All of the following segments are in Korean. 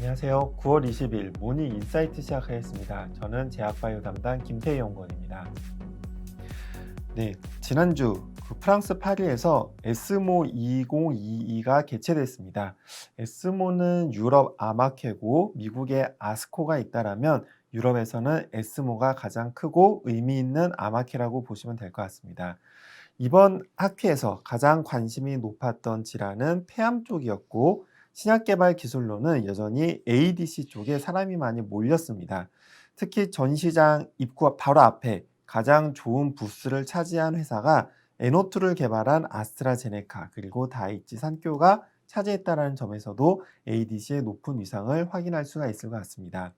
안녕하세요. 9월 20일 모닝 인사이트 시작하겠습니다. 저는 제약바이오 담당 김태희 연구원입니다. 네, 지난주 프랑스 파리에서 에스모 2022가 개최됐습니다. 에스모는 유럽 아마케고 미국의 아스코가 있다라면 유럽에서는 에스모가 가장 크고 의미 있는 아마케라고 보시면 될 것 같습니다. 이번 학회에서 가장 관심이 높았던 질환은 폐암 쪽이었고 신약 개발 기술로는 여전히 ADC 쪽에 사람이 많이 몰렸습니다. 특히 전시장 입구 바로 앞에 가장 좋은 부스를 차지한 회사가 에노투를 개발한 아스트라제네카 그리고 다이치 산교가 차지했다는 점에서도 ADC의 높은 위상을 확인할 수가 있을 것 같습니다.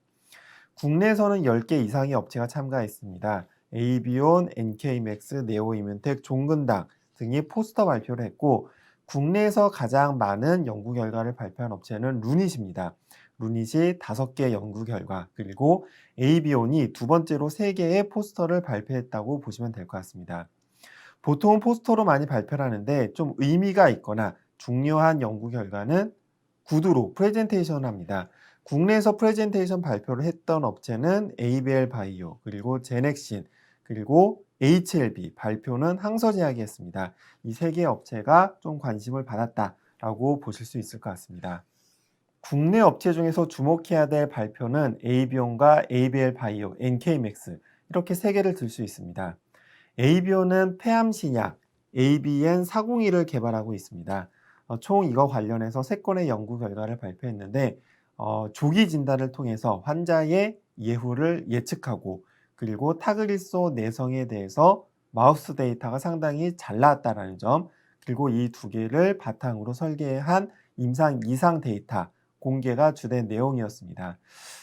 국내에서는 10개 이상의 업체가 참가했습니다. 에이비온, NK맥스, 네오이뮨텍, 종근당 등이 포스터 발표를 했고 국내에서 가장 많은 연구 결과를 발표한 업체는 루닛입니다. 루닛이 5개 연구 결과 그리고 에이비온이 두 번째로 3개의 포스터를 발표했다고 보시면 될 것 같습니다. 보통 포스터로 많이 발표를 하는데 좀 의미가 있거나 중요한 연구 결과는 구두로 프레젠테이션을 합니다. 국내에서 프레젠테이션 발표를 했던 업체는 ABL 바이오, 그리고 제넥신, 그리고 HLB, 발표는 항서제약이 했습니다. 이 3개 업체가 좀 관심을 받았다라고 보실 수 있을 것 같습니다. 국내 업체 중에서 주목해야 될 발표는 에이비온과 ABL 바이오, NK맥스 이렇게 3개를 들 수 있습니다. 에이비온은 폐암 신약 ABN402를 개발하고 있습니다. 총 이거 관련해서 3건의 연구 결과를 발표했는데 조기 진단을 통해서 환자의 예후를 예측하고 그리고 타그리소 내성에 대해서 마우스 데이터가 상당히 잘 나왔다는 점 그리고 이 2개를 바탕으로 설계한 임상 이상 데이터 공개가 주된 내용이었습니다.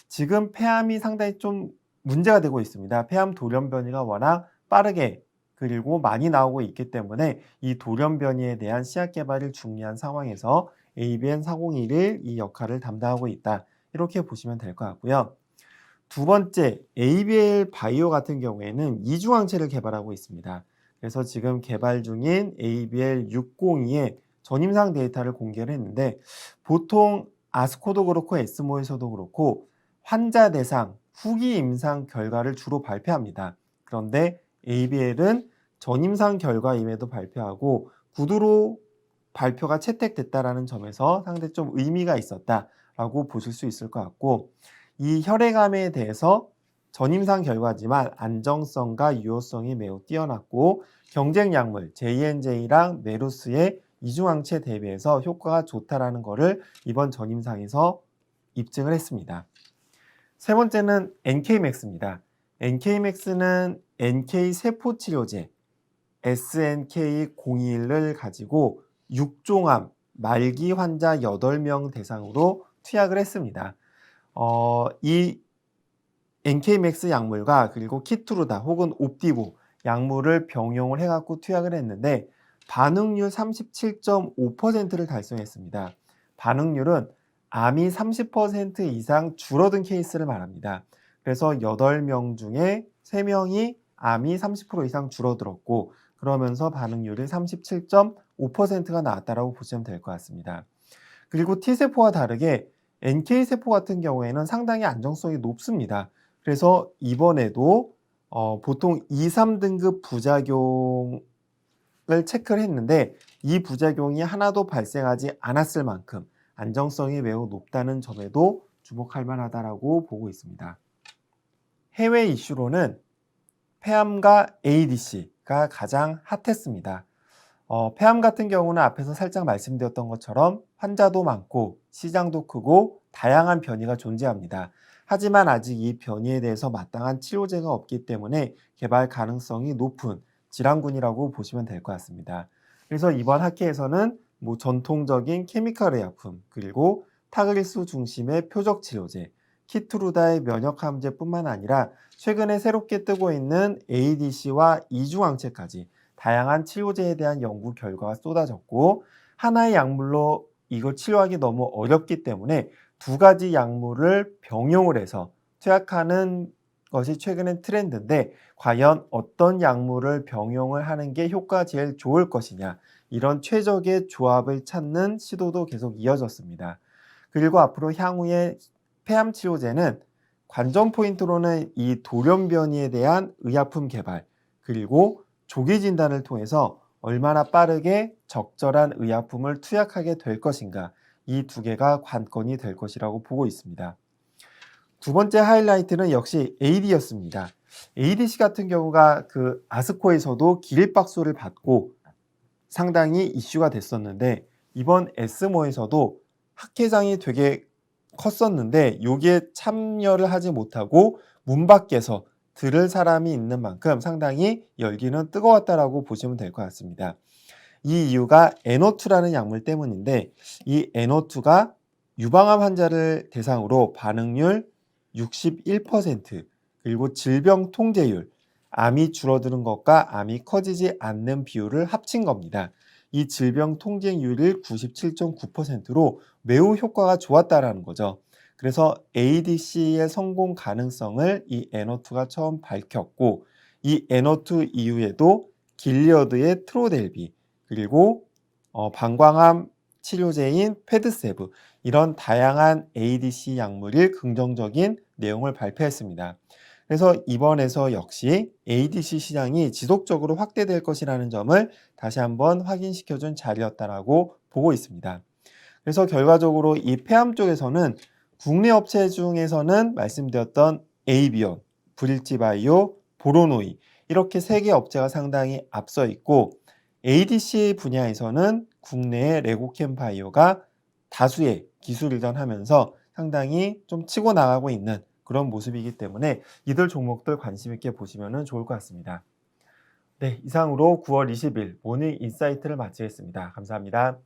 지금 폐암이 상당히 좀 문제가 되고 있습니다. 폐암 돌연변이가 워낙 빠르게 그리고 많이 나오고 있기 때문에 이 돌연변이에 대한 씨앗 개발이 중요한 상황에서 ABN401이 이 역할을 담당하고 있다. 이렇게 보시면 될 것 같고요. 두 번째, ABL 바이오 같은 경우에는 이중항체를 개발하고 있습니다. 그래서 지금 개발 중인 ABL602의 전임상 데이터를 공개를 했는데 보통 아스코도 그렇고 에스모에서도 그렇고 환자 대상 후기 임상 결과를 주로 발표합니다. 그런데 ABL은 전임상 결과임에도 발표하고 구두로 발표가 채택됐다라는 점에서 상당히 좀 의미가 있었다라고 보실 수 있을 것 같고 이 혈액암에 대해서 전임상 결과지만 안정성과 유효성이 매우 뛰어났고 경쟁 약물 J&J랑 메루스의 이중항체 대비해서 효과가 좋다라는 것을 이번 전임상에서 입증을 했습니다. 세 번째는 NK맥스입니다. NK맥스는 NK 세포 치료제 SNK021을 가지고 육종암 말기 환자 8명 대상으로 투약을 했습니다. 이 NK맥스 약물과 그리고 키투르다 혹은 옵디보 약물을 병용을 해갖고 투약을 했는데 반응률 37.5%를 달성했습니다. 반응률은 암이 30% 이상 줄어든 케이스를 말합니다. 그래서 8명 중에 3명이 암이 30% 이상 줄어들었고 그러면서 반응률이 37.5%가 나왔다고 보시면 될 것 같습니다. 그리고 T세포와 다르게 NK세포 같은 경우에는 상당히 안정성이 높습니다. 그래서 이번에도 보통 2, 3등급 부작용을 체크를 했는데 이 부작용이 하나도 발생하지 않았을 만큼 안정성이 매우 높다는 점에도 주목할 만하다고 보고 있습니다. 해외 이슈로는 폐암과 ADC가 가장 핫했습니다. 폐암 같은 경우는 앞에서 살짝 말씀드렸던 것처럼 환자도 많고 시장도 크고 다양한 변이가 존재합니다. 하지만 아직 이 변이에 대해서 마땅한 치료제가 없기 때문에 개발 가능성이 높은 질환군이라고 보시면 될 것 같습니다. 그래서 이번 학회에서는 전통적인 케미컬 의약품 그리고 타그리스 중심의 표적 치료제, 키투르다의 면역항제뿐만 아니라 최근에 새롭게 뜨고 있는 ADC와 이중항체까지 다양한 치료제에 대한 연구 결과가 쏟아졌고 하나의 약물로 이걸 치료하기 너무 어렵기 때문에 2가지 약물을 병용을 해서 투약하는 것이 최근엔 트렌드인데 과연 어떤 약물을 병용을 하는 게 효과가 제일 좋을 것이냐 이런 최적의 조합을 찾는 시도도 계속 이어졌습니다. 그리고 앞으로 향후에 폐암 치료제는 관전 포인트로는 이 돌연변이에 대한 의약품 개발, 그리고 조기 진단을 통해서 얼마나 빠르게 적절한 의약품을 투약하게 될 것인가, 이 두 개가 관건이 될 것이라고 보고 있습니다. 두 번째 하이라이트는 역시 AD였습니다. ADC 같은 경우가 그 아스코에서도 기립박수를 받고 상당히 이슈가 됐었는데, 이번 에스모에서도 학회장이 되게 컸었는데 여기에 참여를 하지 못하고 문 밖에서 들을 사람이 있는 만큼 상당히 열기는 뜨거웠다라고 보시면 될 것 같습니다. 이 이유가 NO2라는 약물 때문인데, 이 NO2가 유방암 환자를 대상으로 반응률 61%, 그리고 질병 통제율, 암이 줄어드는 것과 암이 커지지 않는 비율을 합친 겁니다. 이 질병 통제율이 97.9%로 매우 효과가 좋았다라는 거죠. 그래서 ADC의 성공 가능성을 이 NO2가 처음 밝혔고, 이 NO2 이후에도 길리어드의 트로델비, 그리고 방광암 치료제인 페드세브, 이런 다양한 ADC 약물이 긍정적인 내용을 발표했습니다. 그래서 이번에서 역시 ADC 시장이 지속적으로 확대될 것이라는 점을 다시 한번 확인시켜준 자리였다라고 보고 있습니다. 그래서 결과적으로 이 폐암 쪽에서는 국내 업체 중에서는 말씀드렸던 에이비온, 브릴지바이오, 보로노이, 이렇게 세 개 업체가 상당히 앞서 있고, ADC 분야에서는 국내의 레고캠바이오가 다수의 기술 이전하면서 상당히 좀 치고 나가고 있는 그런 모습이기 때문에 이들 종목들 관심 있게 보시면 좋을 것 같습니다. 네, 이상으로 9월 20일 모닝 인사이트를 마치겠습니다. 감사합니다.